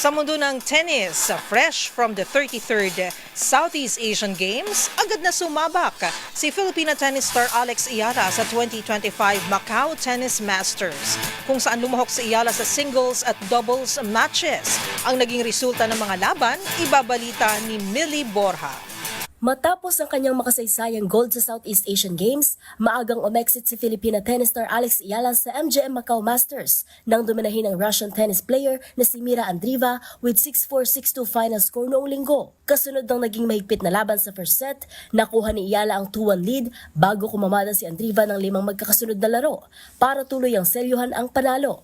Sa mundo ng tennis, fresh from the 33rd Southeast Asian Games, agad na sumabak si Filipina tennis star Alex Ayala sa 2025 Macau Tennis Masters, kung saan lumahok si Ayala sa singles at doubles matches. Ang naging resulta ng mga laban, ibabalita ni Millie Borja. Matapos ang kanyang makasaysayang gold sa Southeast Asian Games, maagang umexit si Filipina tennis star Alex Ayala sa MGM Macau Masters nang duminahin ang Russian tennis player na si Mira Andreeva with 6-4, 6-2 final score noong linggo. Kasunod ng naging mahigpit na laban sa first set, nakuha ni Ayala ang 2-1 lead bago kumamada si Andreeva ng 5 magkakasunod na laro para tuloy ang selyuhan ang panalo.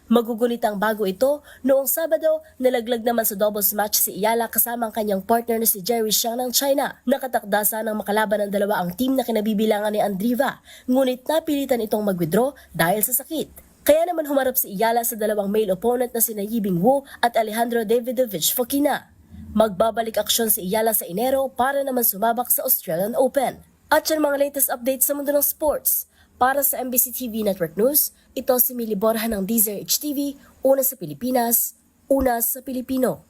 Magugulit ang bago ito, noong Sabado, nalaglag naman sa doubles match si Ayala kasama ang kanyang partner na si Jerry Xiang ng China. Nakatakda sanang makalaban ng dalawa ang team na kinabibilangan ni Andreeva, ngunit napilitan itong mag-withdraw dahil sa sakit. Kaya naman humarap si Ayala sa dalawang male opponent na sina Yibing Wu at Alejandro Davidovich Fokina. Magbabalik aksyon si Ayala sa Enero para naman sumabak sa Australian Open. At yan mga latest updates sa mundo ng sports. Para sa MBC TV Network News, ito si Millie Borja ng DZRH TV, una sa Pilipinas, una sa Pilipino.